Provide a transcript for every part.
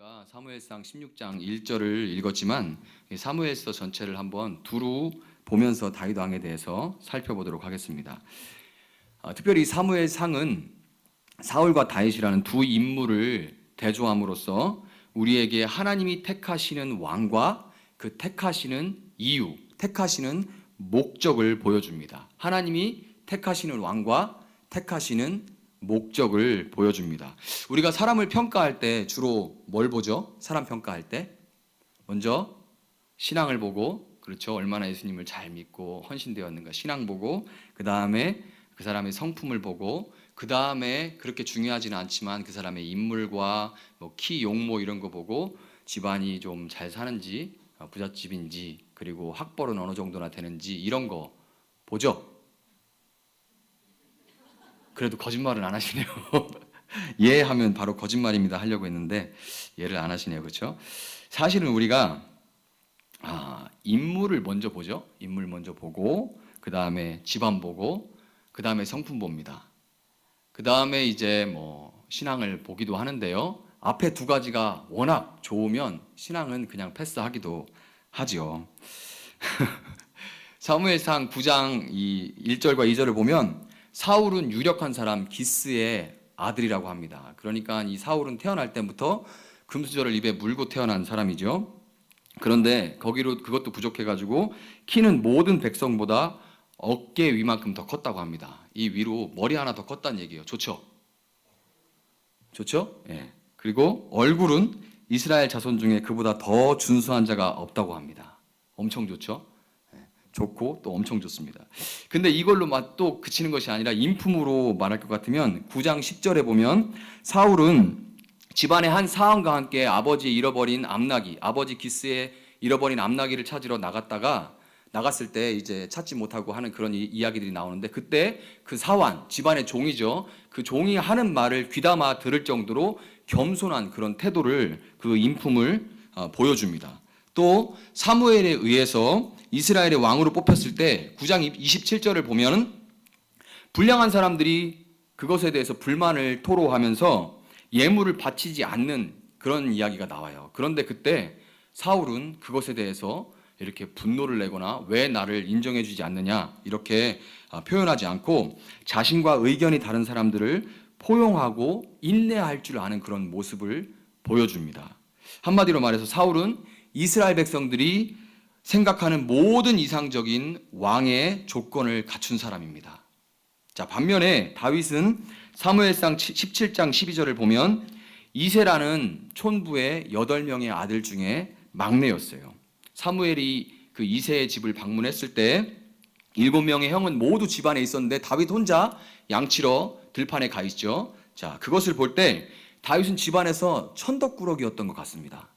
우리가 사무엘상 16장 1절을 읽었지만 사무엘서 전체를 한번 두루 보면서 다윗 왕에 대해서 살펴보도록 하겠습니다. 특별히 사무엘상은 사울과 다윗이라는 두 인물을 대조함으로써 우리에게 하나님이 택하시는 왕과 그 택하시는 이유, 택하시는 목적을 보여줍니다. 하나님이 택하시는 왕과 택하시는 목적을 보여줍니다. 우리가 사람을 평가할 때 주로 뭘 보죠? 사람 평가할 때 먼저 신앙을 보고, 그렇죠? 얼마나 예수님을 잘 믿고 헌신되었는가 신앙 보고, 그 다음에 그 사람의 성품을 보고, 그 다음에 그렇게 중요하지는 않지만 그 사람의 인물과 키, 용모 이런 거 보고 집안이 좀 잘 사는지, 부잣집인지, 그리고 학벌은 어느 정도나 되는지 이런 거 보죠. 그래도 거짓말은 안 하시네요. 예 하면 바로 거짓말입니다 하려고 했는데 예를 안 하시네요. 그렇죠? 사실은 우리가 인물을 먼저 보죠. 인물 먼저 보고, 그 다음에 집안 보고, 그 다음에 성품 봅니다. 그 다음에 이제 신앙을 보기도 하는데요. 앞에 두 가지가 워낙 좋으면 신앙은 그냥 패스하기도 하죠. 사무엘상 9장 1절과 2절을 보면 사울은 유력한 사람 기스의 아들이라고 합니다. 그러니까 이 사울은 태어날 때부터 금수저를 입에 물고 태어난 사람이죠. 그런데 거기로 그것도 부족해가지고 키는 모든 백성보다 어깨 위만큼 더 컸다고 합니다. 이 위로 머리 하나 더 컸다는 얘기예요. 좋죠? 좋죠? 예. 그리고 얼굴은 이스라엘 자손 중에 그보다 더 준수한 자가 없다고 합니다. 엄청 좋죠? 좋고 또 엄청 좋습니다. 근데 이걸로 또 그치는 것이 아니라 인품으로 말할 것 같으면 9장 10절에 보면 사울은 집안의 한 사원과 함께 아버지 잃어버린 암나귀, 아버지 기스의 잃어버린 암나귀를 찾으러 나갔을 때 이제 찾지 못하고 하는 그런 이야기들이 나오는데, 그때 그 사환, 집안의 종이죠. 그 종이 하는 말을 귀담아 들을 정도로 겸손한 그런 태도를, 그 인품을 보여줍니다. 또 사무엘에 의해서 이스라엘의 왕으로 뽑혔을 때 9장 27절을 보면 불량한 사람들이 그것에 대해서 불만을 토로하면서 예물을 바치지 않는 그런 이야기가 나와요. 그런데 그때 사울은 그것에 대해서 이렇게 분노를 내거나 왜 나를 인정해 주지 않느냐 이렇게 표현하지 않고 자신과 의견이 다른 사람들을 포용하고 인내할 줄 아는 그런 모습을 보여줍니다. 한마디로 말해서 사울은 이스라엘 백성들이 생각하는 모든 이상적인 왕의 조건을 갖춘 사람입니다. 자, 반면에 다윗은 사무엘상 17장 12절을 보면 이새라는 촌부의 8명의 아들 중에 막내였어요. 사무엘이 그 이새의 집을 방문했을 때 7명의 형은 모두 집안에 있었는데 다윗 혼자 양치러 들판에 가 있죠. 자, 그것을 볼 때 다윗은 집안에서 천덕꾸러기였던 것 같습니다.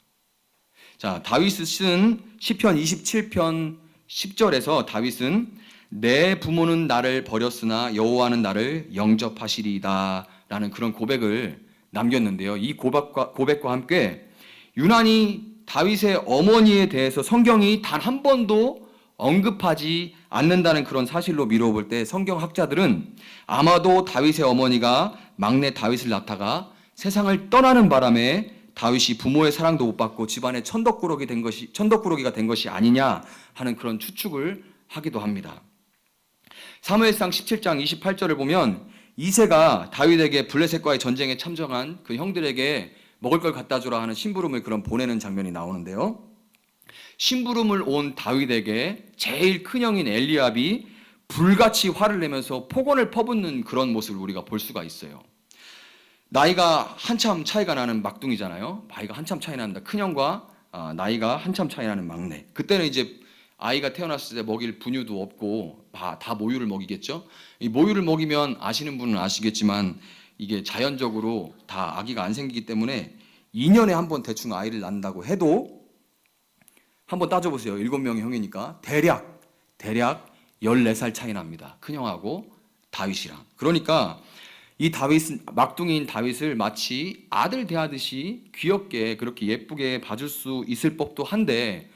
자, 다윗이 쓴 시편 27편 10절에서 다윗은 내 부모는 나를 버렸으나 여호와는 나를 영접하시리이다 라는 그런 고백을 남겼는데요. 이 고백과 함께 유난히 다윗의 어머니에 대해서 성경이 단 한 번도 언급하지 않는다는 그런 사실로 미뤄볼 때 성경학자들은 아마도 다윗의 어머니가 막내 다윗을 낳다가 세상을 떠나는 바람에 다윗이 부모의 사랑도 못 받고 집안에 천덕꾸러기가 된 것이 아니냐 하는 그런 추측을 하기도 합니다. 사무엘상 17장 28절을 보면 이새가 다윗에게 블레셋과의 전쟁에 참전한 그 형들에게 먹을 걸 갖다 주라 하는 심부름을 보내는 장면이 나오는데요. 심부름을 온 다윗에게 제일 큰 형인 엘리압이 불같이 화를 내면서 폭언을 퍼붓는 그런 모습을 우리가 볼 수가 있어요. 나이가 한참 차이가 나는 막둥이잖아요. 나이가 한참 차이 난다. 큰형과 나이가 한참 차이 나는 막내. 그때는 이제 아이가 태어났을 때 먹일 분유도 없고 다 모유를 먹이겠죠. 이 모유를 먹이면 아시는 분은 아시겠지만 이게 자연적으로 다 아기가 안 생기기 때문에 2년에 한 번 대충 아이를 낳는다고 해도 한번 따져보세요. 7명의 형이니까 대략 14살 차이 납니다. 큰형하고 다윗이랑. 그러니까 이 막둥이인 다윗을 마치 아들 대하듯이 귀엽게 그렇게 예쁘게 봐줄 수 있을 법도 한데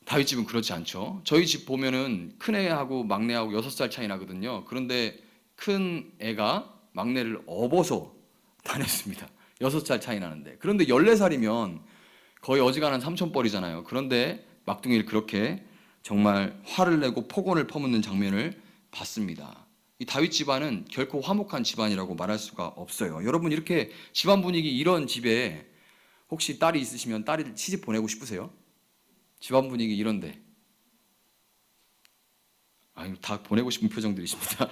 다윗 집은 그렇지 않죠. 저희 집 보면은 큰 애하고 막내하고 6살 차이 나거든요. 그런데 큰 애가 막내를 업어서 다녔습니다. 6살 차이 나는데. 그런데 14살이면 거의 어지간한 삼촌뻘이잖아요. 그런데 막둥이를 그렇게 정말 화를 내고 폭언을 퍼붓는 장면을 봤습니다. 이 다윗 집안은 결코 화목한 집안이라고 말할 수가 없어요. 여러분, 이렇게 집안 분위기 이런 집에 혹시 딸이 있으시면 딸을 시집 보내고 싶으세요? 집안 분위기 이런데. 아니, 다 보내고 싶은 표정들이십니다.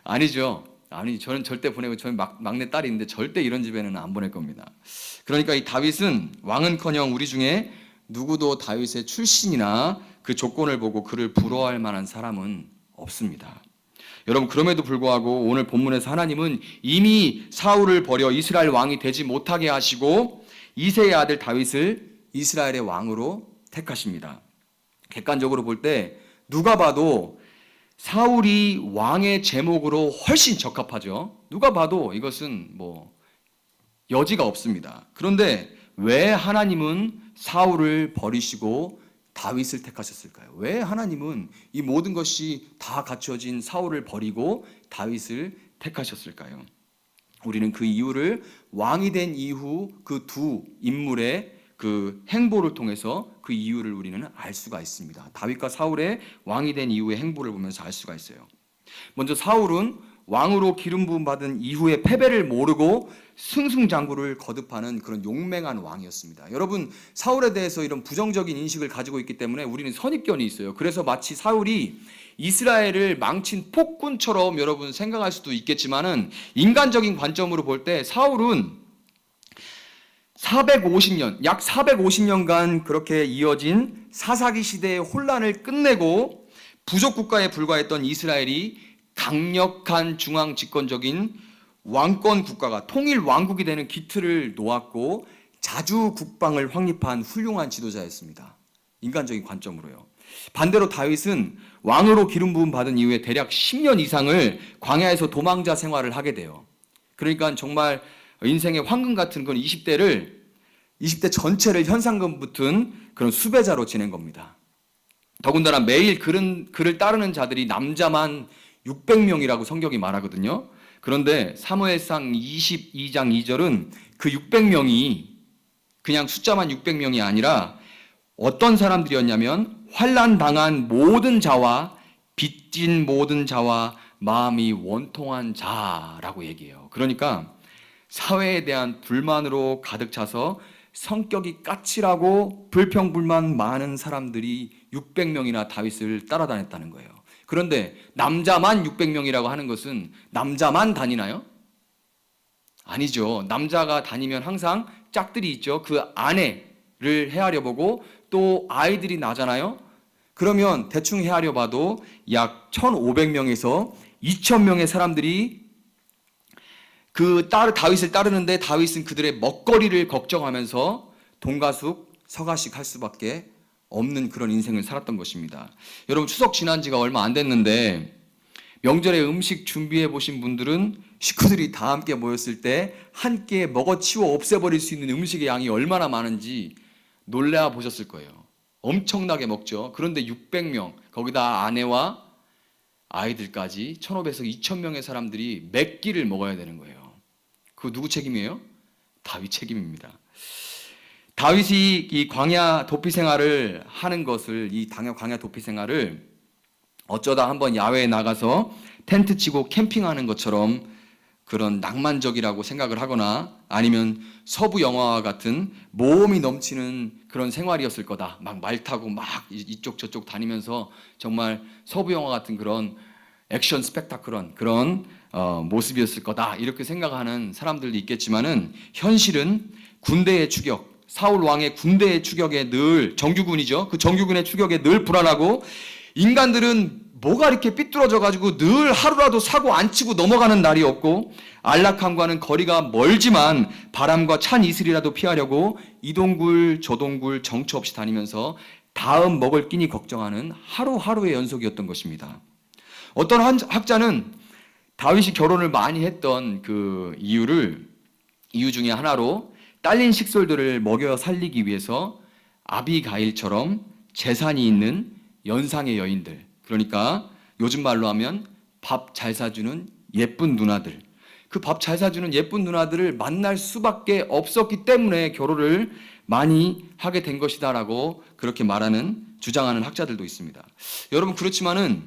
아니죠. 아니, 저는 절대 보내고, 저는 막내 딸이 있는데 절대 이런 집에는 안 보낼 겁니다. 그러니까 이 다윗은 왕은커녕 우리 중에 누구도 다윗의 출신이나 그 조건을 보고 그를 부러워할 만한 사람은 없습니다. 여러분, 그럼에도 불구하고 오늘 본문에서 하나님은 이미 사울을 버려 이스라엘 왕이 되지 못하게 하시고 이새의 아들 다윗을 이스라엘의 왕으로 택하십니다. 객관적으로 볼 때 누가 봐도 사울이 왕의 제목으로 훨씬 적합하죠. 누가 봐도 이것은 뭐 여지가 없습니다. 그런데 왜 하나님은 사울을 버리시고 다윗을 택하셨을까요? 왜 하나님은 이 모든 것이 다 갖춰진 사울을 버리고 다윗을 택하셨을까요? 우리는 그 이유를 왕이 된 이후 그 두 인물의 그 행보를 통해서 그 이유를 우리는 알 수가 있습니다. 다윗과 사울의 왕이 된 이후의 행보를 보면서 알 수가 있어요. 먼저 사울은 왕으로 기름 부음 받은 이후의 패배를 모르고 승승장구를 거듭하는 그런 용맹한 왕이었습니다. 여러분, 사울에 대해서 이런 부정적인 인식을 가지고 있기 때문에 우리는 선입견이 있어요. 그래서 마치 사울이 이스라엘을 망친 폭군처럼 여러분 생각할 수도 있겠지만은, 인간적인 관점으로 볼 때 사울은 450년, 약 450년간 그렇게 이어진 사사기 시대의 혼란을 끝내고 부족 국가에 불과했던 이스라엘이 강력한 중앙 집권적인 왕권 국가가 통일 왕국이 되는 기틀을 놓았고 자주 국방을 확립한 훌륭한 지도자였습니다. 인간적인 관점으로요. 반대로 다윗은 왕으로 기름 부음 받은 이후에 대략 10년 이상을 광야에서 도망자 생활을 하게 돼요. 그러니까 정말 인생의 황금 같은 그런 20대 전체를 현상금 붙은 그런 수배자로 지낸 겁니다. 더군다나 매일 그를 따르는 자들이 남자만 600명이라고 성경이 말하거든요. 그런데 사무엘상 22장 2절은 그 600명이 그냥 숫자만 600명이 아니라 어떤 사람들이었냐면 환난 당한 모든 자와 빚진 모든 자와 마음이 원통한 자라고 얘기해요. 그러니까 사회에 대한 불만으로 가득 차서 성격이 까칠하고 불평불만 많은 사람들이 600명이나 다윗을 따라다녔다는 거예요. 그런데 남자만 600명이라고 하는 것은 남자만 다니나요? 아니죠. 남자가 다니면 항상 짝들이 있죠. 그 아내를 헤아려 보고 또 아이들이 나잖아요. 그러면 대충 헤아려 봐도 약 1,500명에서 2,000명의 사람들이 다윗을 따르는데 다윗은 그들의 먹거리를 걱정하면서 동가숙 서가식 할 수밖에 없는 그런 인생을 살았던 것입니다. 여러분, 추석 지난 지가 얼마 안 됐는데 명절에 음식 준비해 보신 분들은 식구들이 다 함께 모였을 때 한 끼에 먹어치워 없애버릴 수 있는 음식의 양이 얼마나 많은지 놀라 보셨을 거예요. 엄청나게 먹죠. 그런데 600명, 거기다 아내와 아이들까지 1,500에서 2,000명의 사람들이 몇 끼를 먹어야 되는 거예요. 그거 누구 책임이에요? 다윗 책임입니다. 다윗이 이 광야 도피 생활을 하는 것을, 이 광야 도피 생활을 어쩌다 한번 야외에 나가서 텐트 치고 캠핑하는 것처럼 그런 낭만적이라고 생각을 하거나 아니면 서부 영화와 같은 모험이 넘치는 그런 생활이었을 거다. 막 말 타고 막 이쪽 저쪽 다니면서 정말 서부 영화 같은 그런 액션 스펙타클한 그런 모습이었을 거다. 이렇게 생각하는 사람들도 있겠지만은 현실은 군대의 추격, 사울 왕의 군대의 추격에 늘 정규군이죠. 그 정규군의 추격에 늘 불안하고 인간들은 뭐가 이렇게 삐뚤어져 가지고 늘 하루라도 사고 안 치고 넘어가는 날이 없고 안락함과는 거리가 멀지만 바람과 찬 이슬이라도 피하려고 이동굴 저동굴 정처 없이 다니면서 다음 먹을 끼니 걱정하는 하루하루의 연속이었던 것입니다. 어떤 학자는 다윗이 결혼을 많이 했던 그 이유 중에 하나로 딸린 식솔들을 먹여 살리기 위해서 아비가일처럼 재산이 있는 연상의 여인들, 그러니까 요즘 말로 하면 밥 잘 사주는 예쁜 누나들, 그 밥 잘 사주는 예쁜 누나들을 만날 수밖에 없었기 때문에 결혼을 많이 하게 된 것이다라고 그렇게 주장하는 학자들도 있습니다. 여러분, 그렇지만은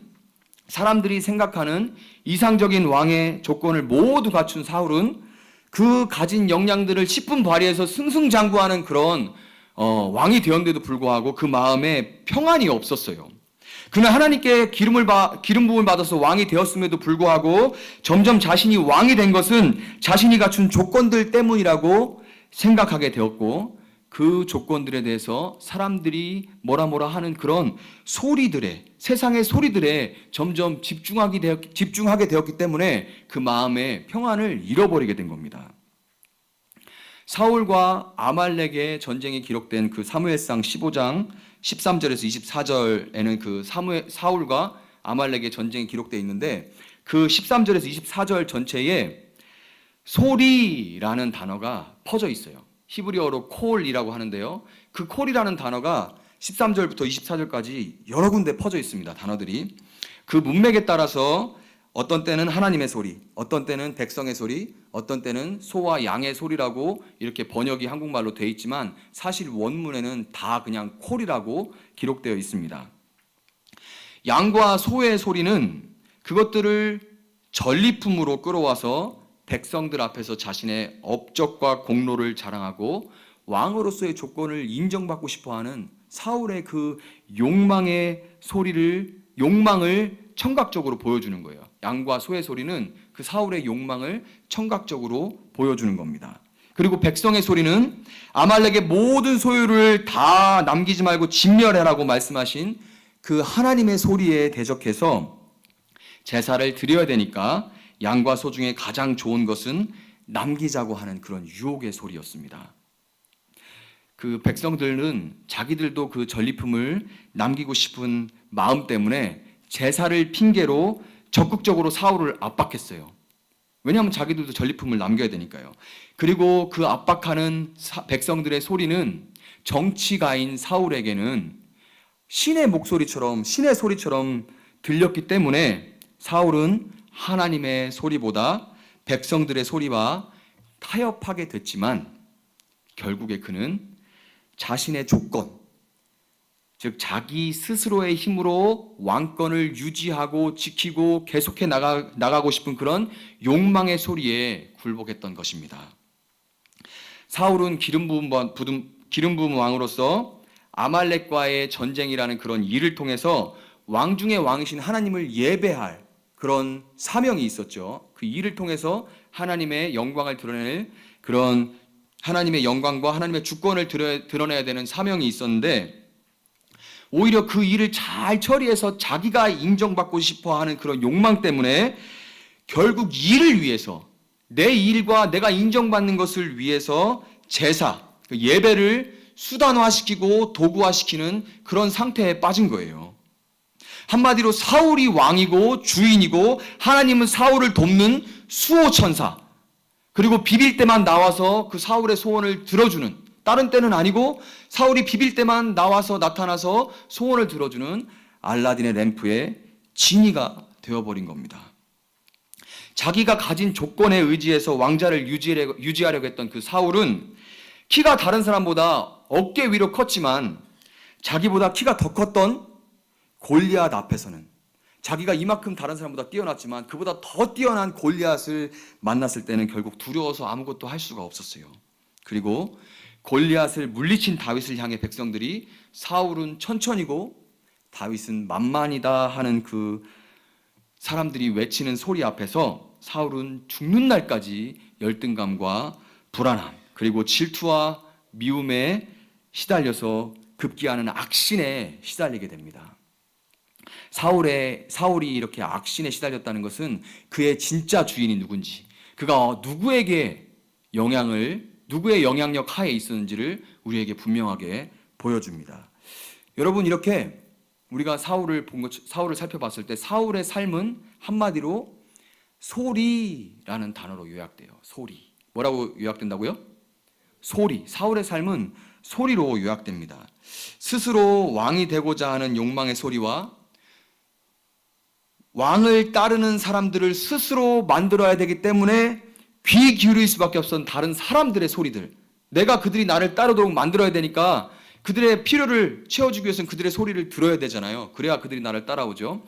사람들이 생각하는 이상적인 왕의 조건을 모두 갖춘 사울은 그 가진 역량들을 10분 발휘해서 승승장구하는 그런 왕이 되었는데도 불구하고 그 마음에 평안이 없었어요. 그러나 하나님께 기름 부음을 받아서 왕이 되었음에도 불구하고 점점 자신이 왕이 된 것은 자신이 갖춘 조건들 때문이라고 생각하게 되었고, 그 조건들에 대해서 사람들이 뭐라 하는 그런 세상의 소리들에 점점 집중하게 되었기 때문에 그 마음의 평안을 잃어버리게 된 겁니다. 사울과 아말렉의 전쟁이 기록된 그 사무엘상 15장 13절에서 24절에는 그 사울과 아말렉의 전쟁이 기록되어 있는데, 그 13절에서 24절 전체에 소리라는 단어가 퍼져 있어요. 히브리어로 콜이라고 하는데요. 그 콜이라는 단어가 13절부터 24절까지 여러 군데 퍼져 있습니다. 단어들이. 그 문맥에 따라서 어떤 때는 하나님의 소리, 어떤 때는 백성의 소리, 어떤 때는 소와 양의 소리라고 이렇게 번역이 한국말로 되어 있지만 사실 원문에는 다 그냥 콜이라고 기록되어 있습니다. 양과 소의 소리는 그것들을 전리품으로 끌어와서 백성들 앞에서 자신의 업적과 공로를 자랑하고 왕으로서의 조건을 인정받고 싶어하는 사울의 그 욕망을 청각적으로 보여주는 거예요. 양과 소의 소리는 그 사울의 욕망을 청각적으로 보여주는 겁니다. 그리고 백성의 소리는 아말렉의 모든 소유를 다 남기지 말고 진멸해라고 말씀하신 그 하나님의 소리에 대적해서 제사를 드려야 되니까 양과 소 중에 가장 좋은 것은 남기자고 하는 그런 유혹의 소리였습니다. 그 백성들은 자기들도 그 전리품을 남기고 싶은 마음 때문에 제사를 핑계로 적극적으로 사울을 압박했어요. 왜냐하면 자기들도 전리품을 남겨야 되니까요. 그리고 그 압박하는 백성들의 소리는 정치가인 사울에게는 신의 소리처럼 들렸기 때문에 사울은 하나님의 소리보다 백성들의 소리와 타협하게 됐지만 결국에 그는 자신의 조건, 즉 자기 스스로의 힘으로 왕권을 유지하고 지키고 계속해 나가고 싶은 그런 욕망의 소리에 굴복했던 것입니다. 사울은 기름 부음 왕으로서 아말렉과의 전쟁이라는 그런 일을 통해서 왕 중의 왕이신 하나님을 예배할 그런 사명이 있었죠. 그 일을 통해서 하나님의 영광을 드러낼 그런 하나님의 영광과 하나님의 주권을 드러내야 되는 사명이 있었는데, 오히려 그 일을 잘 처리해서 자기가 인정받고 싶어하는 그런 욕망 때문에 결국 일을 위해서, 내 일과 내가 인정받는 것을 위해서 제사, 그 예배를 수단화시키고 도구화시키는 그런 상태에 빠진 거예요. 한마디로 사울이 왕이고 주인이고 하나님은 사울을 돕는 수호천사, 그리고 비빌 때만 나와서 그 사울의 소원을 들어주는, 다른 때는 아니고 사울이 비빌 때만 나타나서 소원을 들어주는 알라딘의 램프의 지니가 되어버린 겁니다. 자기가 가진 조건에 의지해서 왕자를 유지하려고 했던 그 사울은 키가 다른 사람보다 어깨 위로 컸지만 자기보다 키가 더 컸던 골리앗 앞에서는, 자기가 이만큼 다른 사람보다 뛰어났지만 그보다 더 뛰어난 골리앗을 만났을 때는 결국 두려워서 아무것도 할 수가 없었어요. 그리고 골리앗을 물리친 다윗을 향해 백성들이 사울은 천천히고 다윗은 만만이다 하는 그 사람들이 외치는 소리 앞에서 사울은 죽는 날까지 열등감과 불안함, 그리고 질투와 미움에 시달려서 급기야는 악신에 시달리게 됩니다. 사울이 이렇게 악신에 시달렸다는 것은 그의 진짜 주인이 누군지, 그가 누구의 영향력 하에 있었는지를 우리에게 분명하게 보여줍니다. 여러분, 이렇게 우리가 사울을 살펴봤을 때 사울의 삶은 한마디로 소리라는 단어로 요약돼요. 소리. 뭐라고 요약된다고요? 소리. 사울의 삶은 소리로 요약됩니다. 스스로 왕이 되고자 하는 욕망의 소리와 왕을 따르는 사람들을 스스로 만들어야 되기 때문에 귀 기울일 수밖에 없었던 다른 사람들의 소리들, 내가 그들이 나를 따르도록 만들어야 되니까 그들의 필요를 채워주기 위해서는 그들의 소리를 들어야 되잖아요. 그래야 그들이 나를 따라오죠.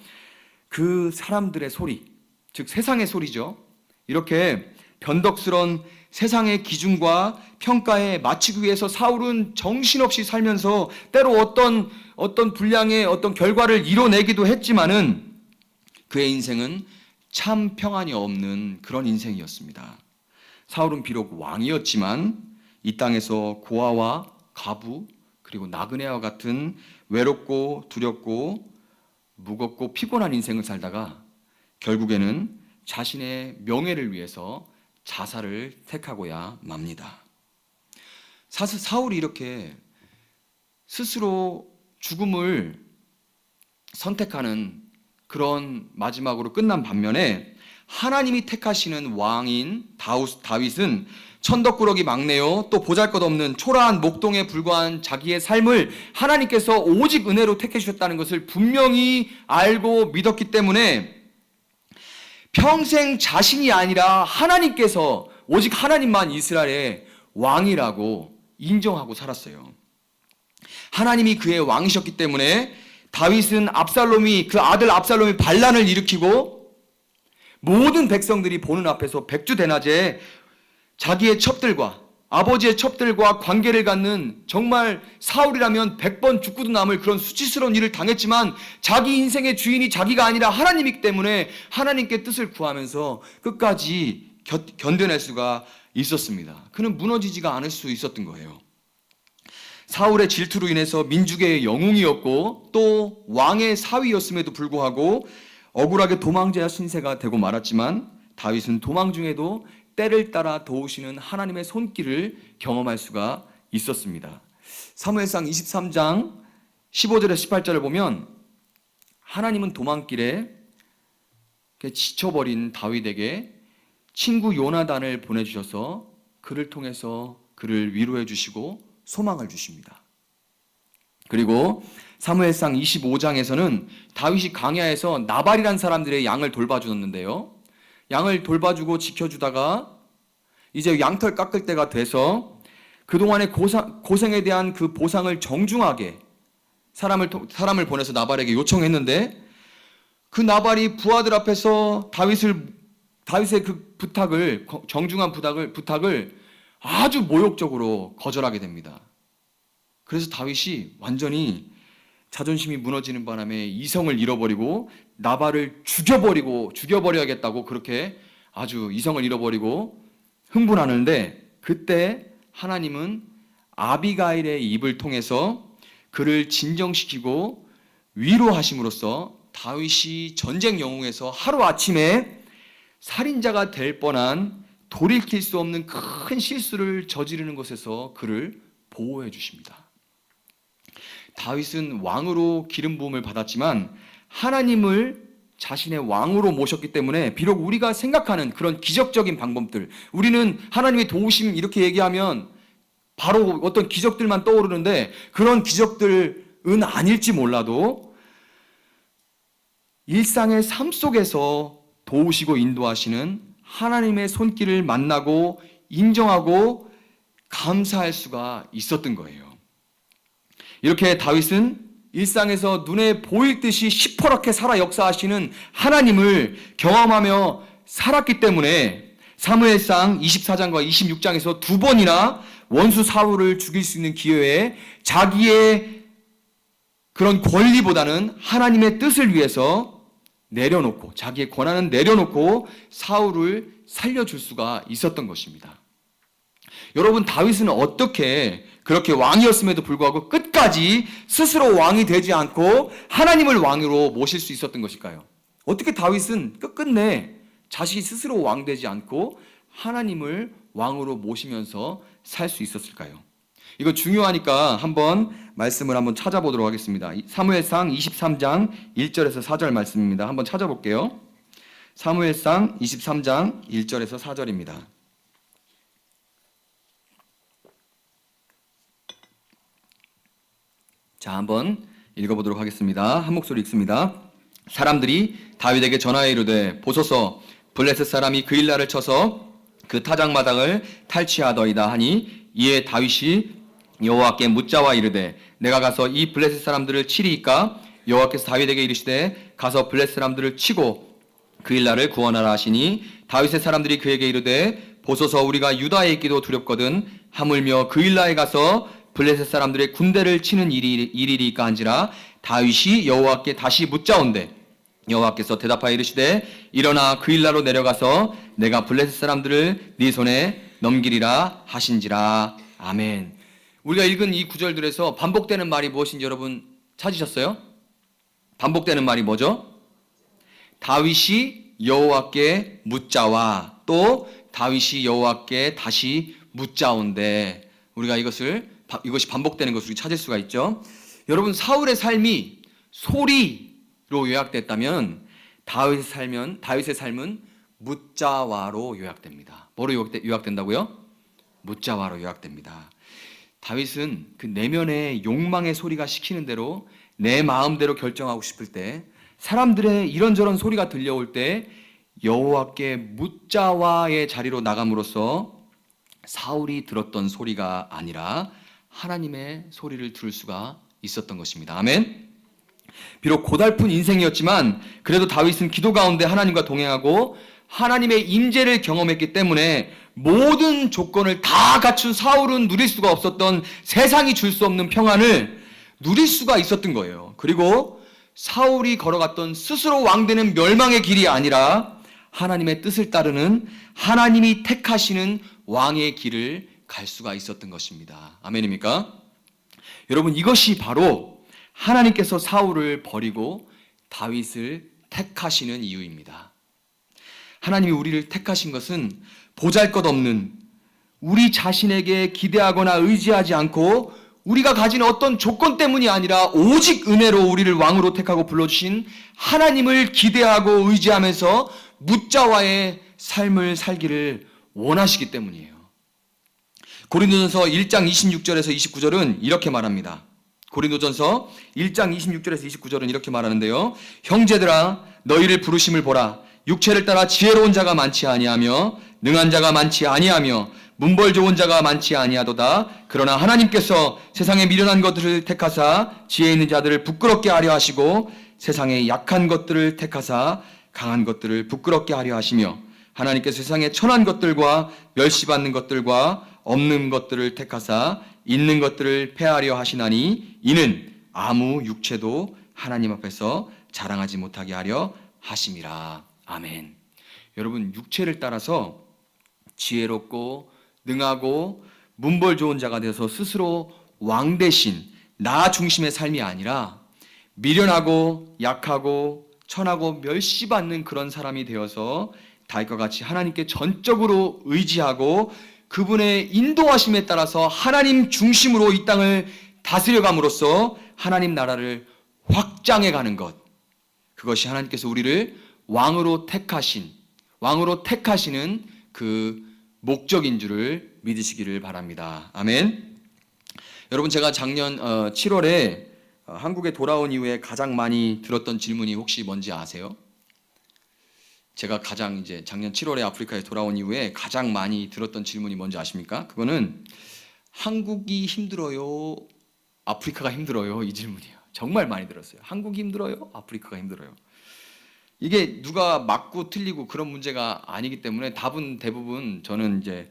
그 사람들의 소리, 즉 세상의 소리죠. 이렇게 변덕스러운 세상의 기준과 평가에 맞추기 위해서 사울은 정신없이 살면서 때로 어떤 분량의 어떤 결과를 이뤄내기도 했지만은 그의 인생은 참 평안이 없는 그런 인생이었습니다. 사울은 비록 왕이었지만 이 땅에서 고아와 가부 그리고 나그네와 같은 외롭고 두렵고 무겁고 피곤한 인생을 살다가 결국에는 자신의 명예를 위해서 자살을 택하고야 맙니다. 사실 사울이 이렇게 스스로 죽음을 선택하는 그런 마지막으로 끝난 반면에 하나님이 택하시는 왕인 다윗은 천덕꾸러기 막내요, 또 보잘것없는 초라한 목동에 불과한 자기의 삶을 하나님께서 오직 은혜로 택해 주셨다는 것을 분명히 알고 믿었기 때문에 평생 자신이 아니라 하나님께서 오직 하나님만 이스라엘의 왕이라고 인정하고 살았어요. 하나님이 그의 왕이셨기 때문에 다윗은 그 아들 압살롬이 반란을 일으키고 모든 백성들이 보는 앞에서 백주대낮에 자기의 첩들과 아버지의 첩들과 관계를 갖는 정말 사울이라면 100번 죽고도 남을 그런 수치스러운 일을 당했지만 자기 인생의 주인이 자기가 아니라 하나님이기 때문에 하나님께 뜻을 구하면서 끝까지 견뎌낼 수가 있었습니다. 그는 무너지지가 않을 수 있었던 거예요. 사울의 질투로 인해서 민중의 영웅이었고 또 왕의 사위였음에도 불구하고 억울하게 도망자 신세가 되고 말았지만 다윗은 도망 중에도 때를 따라 도우시는 하나님의 손길을 경험할 수가 있었습니다. 사무엘상 23장 15절에서 18절을 보면 하나님은 도망길에 지쳐버린 다윗에게 친구 요나단을 보내주셔서 그를 통해서 그를 위로해 주시고 소망을 주십니다. 그리고 사무엘상 25장에서는 다윗이 광야에서 나발이란 사람들의 양을 돌봐주었는데요. 양을 돌봐주고 지켜주다가 이제 양털 깎을 때가 돼서 그동안의 고생에 대한 그 보상을 정중하게 사람을 보내서 나발에게 요청했는데 그 나발이 부하들 앞에서 다윗의 그 부탁을, 정중한 부탁을 아주 모욕적으로 거절하게 됩니다. 그래서 다윗이 완전히 자존심이 무너지는 바람에 이성을 잃어버리고 나발을 죽여버려야겠다고 그렇게 아주 이성을 잃어버리고 흥분하는데 그때 하나님은 아비가일의 입을 통해서 그를 진정시키고 위로하심으로써 다윗이 전쟁 영웅에서 하루아침에 살인자가 될 뻔한 돌이킬 수 없는 큰 실수를 저지르는 것에서 그를 보호해 주십니다. 다윗은 왕으로 기름 부음을 받았지만 하나님을 자신의 왕으로 모셨기 때문에 비록 우리가 생각하는 그런 기적적인 방법들, 우리는 하나님의 도우심 이렇게 얘기하면 바로 어떤 기적들만 떠오르는데 그런 기적들은 아닐지 몰라도 일상의 삶 속에서 도우시고 인도하시는 하나님의 손길을 만나고 인정하고 감사할 수가 있었던 거예요. 이렇게 다윗은 일상에서 눈에 보일 듯이 시퍼렇게 살아 역사하시는 하나님을 경험하며 살았기 때문에 사무엘상 24장과 26장에서 두 번이나 원수 사울을 죽일 수 있는 기회에 자기의 그런 권리보다는 하나님의 뜻을 위해서 내려놓고 자기의 권한은 내려놓고 사울을 살려줄 수가 있었던 것입니다. 여러분, 다윗은 어떻게 그렇게 왕이었음에도 불구하고 끝까지 스스로 왕이 되지 않고 하나님을 왕으로 모실 수 있었던 것일까요? 어떻게 다윗은 끝끝내 자신이 스스로 왕 되지 않고 하나님을 왕으로 모시면서 살 수 있었을까요? 이거 중요하니까 한번 말씀을 한번 찾아보도록 하겠습니다. 사무엘상 23장 1절에서 4절 말씀입니다. 한번 찾아볼게요. 사무엘상 23장 1절에서 4절입니다. 자, 한번 읽어보도록 하겠습니다. 한 목소리 읽습니다. 사람들이 다윗에게 전하여 이르되 보소서 블레셋 사람이 그 일날을 쳐서 그 타작마당을 탈취하더이다 하니 이에 다윗이 여호와께 묻자와 이르되 내가 가서 이 블레셋 사람들을 치리이까 여호와께서 다윗에게 이르시되 가서 블레셋 사람들을 치고 그 일날을 구원하라 하시니 다윗의 사람들이 그에게 이르되 보소서 우리가 유다에 있기도 두렵거든 하물며 그 일날에 가서 블레셋 사람들의 군대를 치는 일이리까 한지라 다윗이 여호와께 다시 묻자온대 여호와께서 대답하여 이르시되 일어나 그 일날로 내려가서 내가 블레셋 사람들을 네 손에 넘기리라 하신지라. 아멘. 우리가 읽은 이 구절들에서 반복되는 말이 무엇인지 여러분 찾으셨어요? 반복되는 말이 뭐죠? 다윗이 여호와께 묻자와 또 다윗이 여호와께 다시 묻자온데 우리가 이것이 반복되는 것을 찾을 수가 있죠. 여러분 사울의 삶이 소리로 요약됐다면 다윗의 삶은 묻자와로 요약됩니다. 뭐로 요약된다고요? 묻자와로 요약됩니다. 다윗은 그 내면의 욕망의 소리가 시키는 대로 내 마음대로 결정하고 싶을 때 사람들의 이런저런 소리가 들려올 때 여호와께 묻자와의 자리로 나감으로써 사울이 들었던 소리가 아니라 하나님의 소리를 들을 수가 있었던 것입니다. 아멘. 비록 고달픈 인생이었지만 그래도 다윗은 기도 가운데 하나님과 동행하고 하나님의 임재를 경험했기 때문에 모든 조건을 다 갖춘 사울은 누릴 수가 없었던 세상이 줄 수 없는 평안을 누릴 수가 있었던 거예요. 그리고 사울이 걸어갔던 스스로 왕되는 멸망의 길이 아니라 하나님의 뜻을 따르는 하나님이 택하시는 왕의 길을 갈 수가 있었던 것입니다. 아멘입니까? 여러분 이것이 바로 하나님께서 사울을 버리고 다윗을 택하시는 이유입니다. 하나님이 우리를 택하신 것은 보잘것없는 우리 자신에게 기대하거나 의지하지 않고 우리가 가진 어떤 조건 때문이 아니라 오직 은혜로 우리를 왕으로 택하고 불러주신 하나님을 기대하고 의지하면서 묻자와의 삶을 살기를 원하시기 때문이에요. 고린도전서 1장 26절에서 29절은 이렇게 말합니다. 고린도전서 1장 26절에서 29절은 이렇게 말하는데요. 형제들아 너희를 부르심을 보라. 육체를 따라 지혜로운 자가 많지 아니하며 능한 자가 많지 아니하며 문벌 좋은 자가 많지 아니하도다. 그러나 하나님께서 세상에 미련한 것들을 택하사 지혜 있는 자들을 부끄럽게 하려 하시고 세상에 약한 것들을 택하사 강한 것들을 부끄럽게 하려 하시며 하나님께서 세상에 천한 것들과 멸시받는 것들과 없는 것들을 택하사 있는 것들을 폐하려 하시나니 이는 아무 육체도 하나님 앞에서 자랑하지 못하게 하려 하심이라. 아멘. 여러분 육체를 따라서 지혜롭고 능하고 문벌 좋은 자가 되어서 스스로 왕 대신 나 중심의 삶이 아니라 미련하고 약하고 천하고 멸시받는 그런 사람이 되어서 다윗과 같이 하나님께 전적으로 의지하고 그분의 인도하심에 따라서 하나님 중심으로 이 땅을 다스려감으로써 하나님 나라를 확장해가는 것, 그것이 하나님께서 우리를 왕으로 택하시는 그 목적인 줄을 믿으시기를 바랍니다. 아멘. 여러분 제가 작년 7월에 한국에 돌아온 이후에 가장 많이 들었던 질문이 혹시 뭔지 아세요? 제가 작년 7월에 아프리카에 돌아온 이후에 가장 많이 들었던 질문이 뭔지 아십니까? 그거는 한국이 힘들어요? 아프리카가 힘들어요? 이 질문이에요. 정말 많이 들었어요. 한국이 힘들어요? 아프리카가 힘들어요? 이게 누가 맞고 틀리고 그런 문제가 아니기 때문에 답은 대부분 저는 이제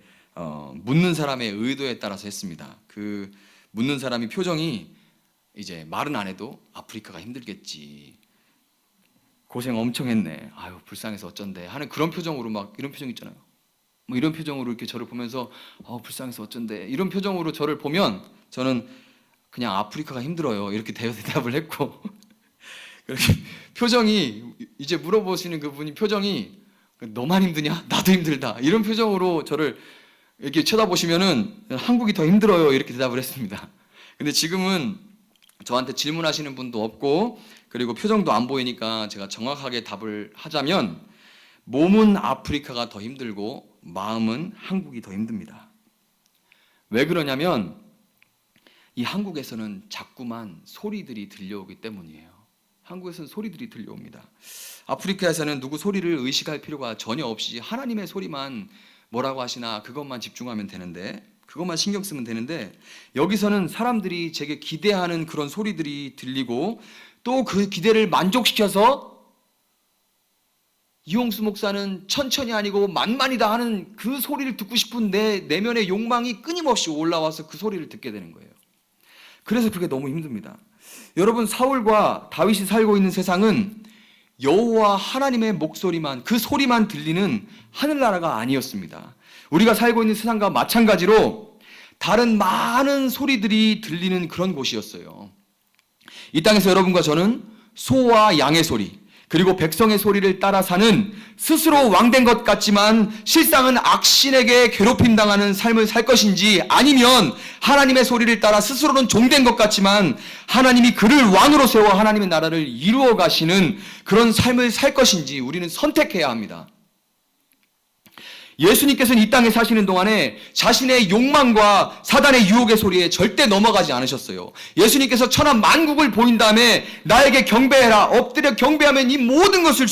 묻는 사람의 의도에 따라서 했습니다. 그 묻는 사람이 표정이 이제 말은 안 해도 아프리카가 힘들겠지. 고생 엄청 했네. 아유 불쌍해서 어쩐데 하는 그런 표정으로 막 이런 표정 있잖아요. 뭐 이런 표정으로 이렇게 저를 보면서 불쌍해서 어쩐데 이런 표정으로 저를 보면 저는 그냥 아프리카가 힘들어요. 이렇게 대답을 했고 그렇게 표정이 이제 물어보시는 그분이 표정이 너만 힘드냐? 나도 힘들다. 이런 표정으로 저를 이렇게 쳐다보시면은 한국이 더 힘들어요. 이렇게 대답을 했습니다. 근데 지금은 저한테 질문하시는 분도 없고 그리고 표정도 안 보이니까 제가 정확하게 답을 하자면 몸은 아프리카가 더 힘들고 마음은 한국이 더 힘듭니다. 왜 그러냐면 이 한국에서는 자꾸만 소리들이 들려오기 때문이에요. 한국에서는 소리들이 들려옵니다. 아프리카에서는 누구 소리를 의식할 필요가 전혀 없이 하나님의 소리만 뭐라고 하시나 그것만 집중하면 되는데, 그것만 신경 쓰면 되는데, 여기서는 사람들이 제게 기대하는 그런 소리들이 들리고 또 그 기대를 만족시켜서 이용수 목사는 천천히 아니고 만만이다 하는 그 소리를 듣고 싶은 내 내면의 욕망이 끊임없이 올라와서 그 소리를 듣게 되는 거예요. 그래서 그게 너무 힘듭니다. 여러분, 사울과 다윗이 살고 있는 세상은 여호와 하나님의 목소리만, 그 소리만 들리는 하늘나라가 아니었습니다. 우리가 살고 있는 세상과 마찬가지로 다른 많은 소리들이 들리는 그런 곳이었어요. 이 땅에서 여러분과 저는 소와 양의 소리, 그리고 백성의 소리를 따라 사는, 스스로 왕된 것 같지만 실상은 악신에게 괴롭힘당하는 삶을 살 것인지, 아니면 하나님의 소리를 따라 스스로는 종된 것 같지만 하나님이 그를 왕으로 세워 하나님의 나라를 이루어 가시는 그런 삶을 살 것인지 우리는 선택해야 합니다. 예수님께서는 이 땅에 사시는 동안에 자신의 욕망과 사단의 유혹의 소리에 절대 넘어가지 않으셨어요. 예수님께서 천하 만국을 보인 다음에 나에게 경배해라, 엎드려 경배하면 이 모든 것을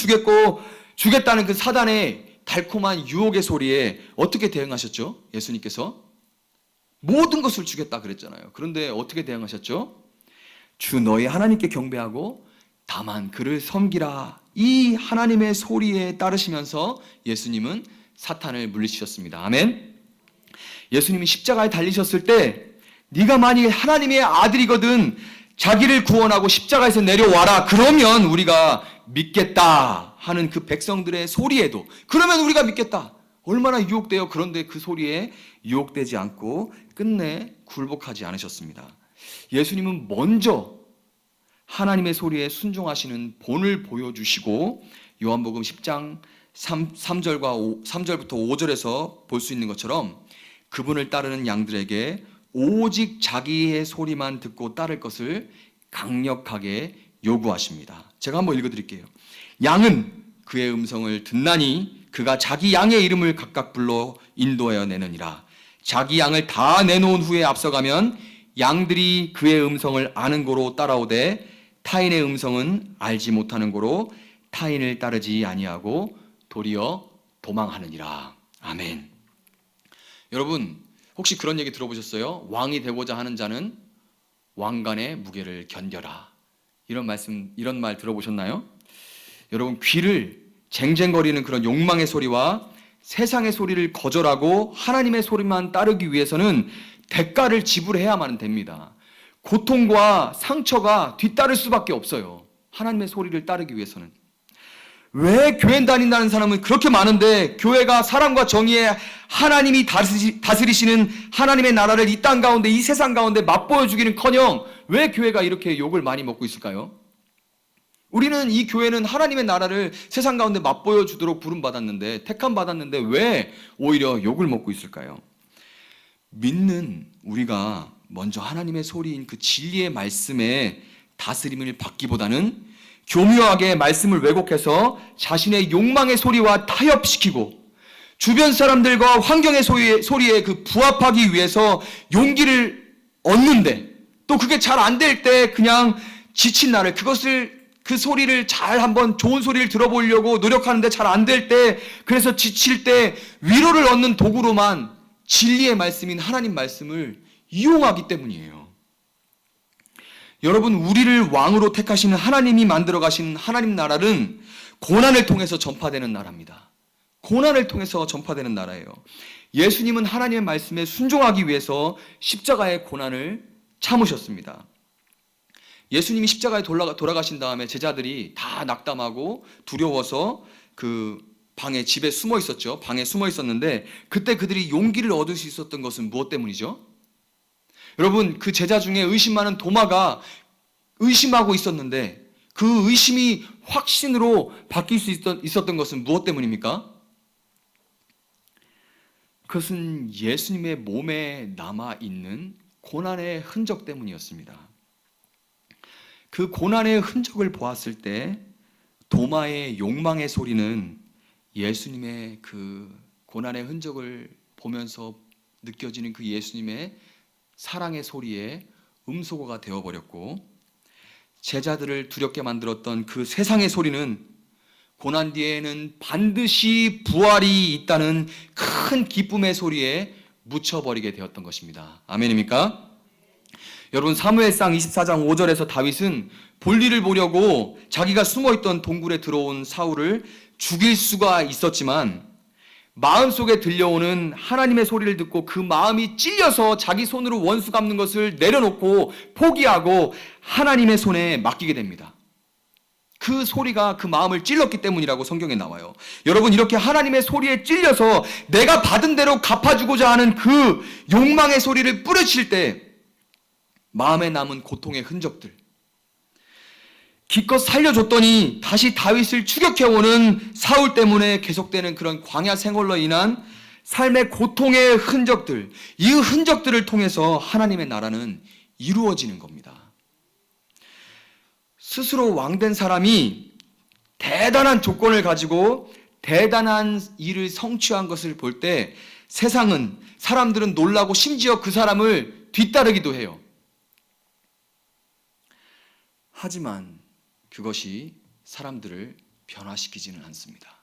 주겠다는 그 사단의 달콤한 유혹의 소리에 어떻게 대응하셨죠? 예수님께서 모든 것을 주겠다 그랬잖아요. 그런데 어떻게 대응하셨죠? 주 너희 하나님께 경배하고 다만 그를 섬기라, 이 하나님의 소리에 따르시면서 예수님은 사탄을 물리치셨습니다. 아멘. 예수님이 십자가에 달리셨을 때 네가 만일 하나님의 아들이거든 자기를 구원하고 십자가에서 내려와라, 그러면 우리가 믿겠다 하는 그 백성들의 소리에도, 그러면 우리가 믿겠다, 얼마나 유혹돼요. 그런데 그 소리에 유혹되지 않고 끝내 굴복하지 않으셨습니다. 예수님은 먼저 하나님의 소리에 순종하시는 본을 보여주시고, 요한복음 10장 3절부터 5절에서 볼 수 있는 것처럼 그분을 따르는 양들에게 오직 자기의 소리만 듣고 따를 것을 강력하게 요구하십니다. 제가 한번 읽어드릴게요. 양은 그의 음성을 듣나니 그가 자기 양의 이름을 각각 불러 인도하여 내느니라. 자기 양을 다 내놓은 후에 앞서가면 양들이 그의 음성을 아는 고로 따라오되 타인의 음성은 알지 못하는 고로 타인을 따르지 아니하고 도리어 도망하느니라. 아멘. 여러분, 혹시 그런 얘기 들어보셨어요? 왕이 되고자 하는 자는 왕관의 무게를 견뎌라. 이런 말 들어보셨나요? 여러분, 귀를 쟁쟁거리는 그런 욕망의 소리와 세상의 소리를 거절하고 하나님의 소리만 따르기 위해서는 대가를 지불해야만 됩니다. 고통과 상처가 뒤따를 수밖에 없어요. 하나님의 소리를 따르기 위해서는. 왜 교회 다닌다는 사람은 그렇게 많은데 교회가 사랑과 정의의 하나님이 다스리시는 하나님의 나라를 이 땅 가운데, 이 세상 가운데 맛보여주기는커녕 왜 교회가 이렇게 욕을 많이 먹고 있을까요? 우리는, 이 교회는 하나님의 나라를 세상 가운데 맛보여주도록 부름받았는데, 택함받았는데 왜 오히려 욕을 먹고 있을까요? 믿는 우리가 먼저 하나님의 소리인 그 진리의 말씀에 다스림을 받기보다는 교묘하게 말씀을 왜곡해서 자신의 욕망의 소리와 타협시키고 주변 사람들과 환경의 소리에 그 부합하기 위해서 용기를 얻는데, 또 그게 잘 안 될 때 그냥 지친 나를, 그 소리를 잘 한번 좋은 소리를 들어보려고 노력하는데 잘 안 될 때, 그래서 지칠 때 위로를 얻는 도구로만 진리의 말씀인 하나님 말씀을 이용하기 때문이에요. 여러분, 우리를 왕으로 택하시는 하나님이 만들어 가신 하나님 나라는 고난을 통해서 전파되는 나라입니다. 고난을 통해서 전파되는 나라예요. 예수님은 하나님의 말씀에 순종하기 위해서 십자가의 고난을 참으셨습니다. 예수님이 십자가에 돌아가신 다음에 제자들이 다 낙담하고 두려워서 그 집에 숨어 있었죠. 방에 숨어 있었는데, 그때 그들이 용기를 얻을 수 있었던 것은 무엇 때문이죠? 여러분, 그 제자 중에 의심 많은 도마가 의심하고 있었는데 그 의심이 확신으로 바뀔 수 있었던 것은 무엇 때문입니까? 그것은 예수님의 몸에 남아있는 고난의 흔적 때문이었습니다. 그 고난의 흔적을 보았을 때 도마의 욕망의 소리는 예수님의 그 고난의 흔적을 보면서 느껴지는 그 예수님의 사랑의 소리에 음소거가 되어버렸고, 제자들을 두렵게 만들었던 그 세상의 소리는 고난 뒤에는 반드시 부활이 있다는 큰 기쁨의 소리에 묻혀버리게 되었던 것입니다. 아멘입니까? 여러분, 사무엘상 24장 5절에서 다윗은 볼일을 보려고 자기가 숨어있던 동굴에 들어온 사울을 죽일 수가 있었지만 마음속에 들려오는 하나님의 소리를 듣고 그 마음이 찔려서 자기 손으로 원수 갚는 것을 내려놓고 포기하고 하나님의 손에 맡기게 됩니다. 그 소리가 그 마음을 찔렀기 때문이라고 성경에 나와요. 여러분, 이렇게 하나님의 소리에 찔려서 내가 받은 대로 갚아주고자 하는 그 욕망의 소리를 뿌리칠 때 마음에 남은 고통의 흔적들, 기껏 살려줬더니 다시 다윗을 추격해오는 사울 때문에 계속되는 그런 광야 생활로 인한 삶의 고통의 흔적들, 이 흔적들을 통해서 하나님의 나라는 이루어지는 겁니다. 스스로 왕된 사람이 대단한 조건을 가지고 대단한 일을 성취한 것을 볼 때 세상은, 사람들은 놀라고 심지어 그 사람을 뒤따르기도 해요. 하지만 그것이 사람들을 변화시키지는 않습니다.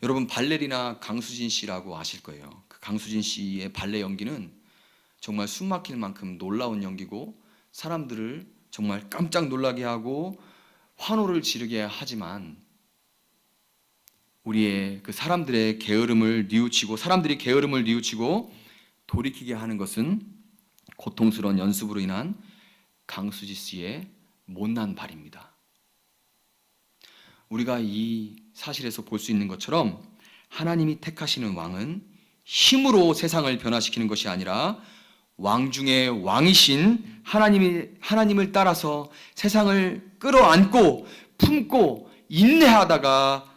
여러분, 발레리나 강수진 씨라고 아실 거예요. 그 강수진 씨의 발레 연기는 정말 숨막힐 만큼 놀라운 연기고 사람들을 정말 깜짝 놀라게 하고 환호를 지르게 하지만 우리의 그 사람들이 게으름을 뉘우치고 돌이키게 하는 것은 고통스러운 연습으로 인한 강수지 씨의 못난 발입니다. 우리가 이 사실에서 볼 수 있는 것처럼 하나님이 택하시는 왕은 힘으로 세상을 변화시키는 것이 아니라 왕 중에 왕이신 하나님을 따라서 세상을 끌어안고 품고 인내하다가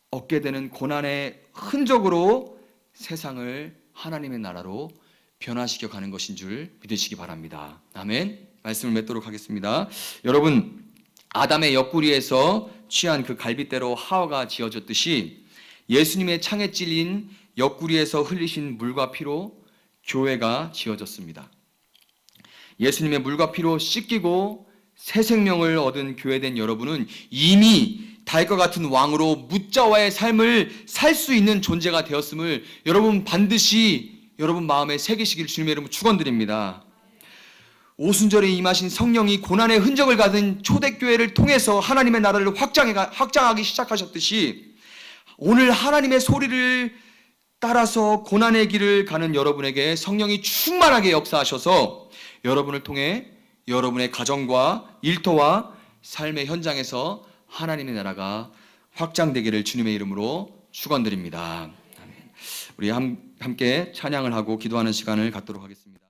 얻게 되는 고난의 흔적으로 세상을 하나님의 나라로 변화시켜 가는 것인 줄 믿으시기 바랍니다. 아멘. 말씀을 맺도록 하겠습니다. 여러분, 아담의 옆구리에서 취한 그 갈빗대로 하와가 지어졌듯이 예수님의 창에 찔린 옆구리에서 흘리신 물과 피로 교회가 지어졌습니다. 예수님의 물과 피로 씻기고 새 생명을 얻은 교회된 여러분은 이미 달과 같은 왕으로 묻자와의 삶을 살 수 있는 존재가 되었음을 여러분 반드시 여러분 마음에 새기시길 주님의 이름으로 축원드립니다. 오순절에 임하신 성령이 고난의 흔적을 가진 초대교회를 통해서 하나님의 나라를 확장하기 시작하셨듯이 오늘 하나님의 소리를 따라서 고난의 길을 가는 여러분에게 성령이 충만하게 역사하셔서 여러분을 통해 여러분의 가정과 일터와 삶의 현장에서 하나님의 나라가 확장되기를 주님의 이름으로 축원드립니다. 우리 함께 찬양을 하고 기도하는 시간을 갖도록 하겠습니다.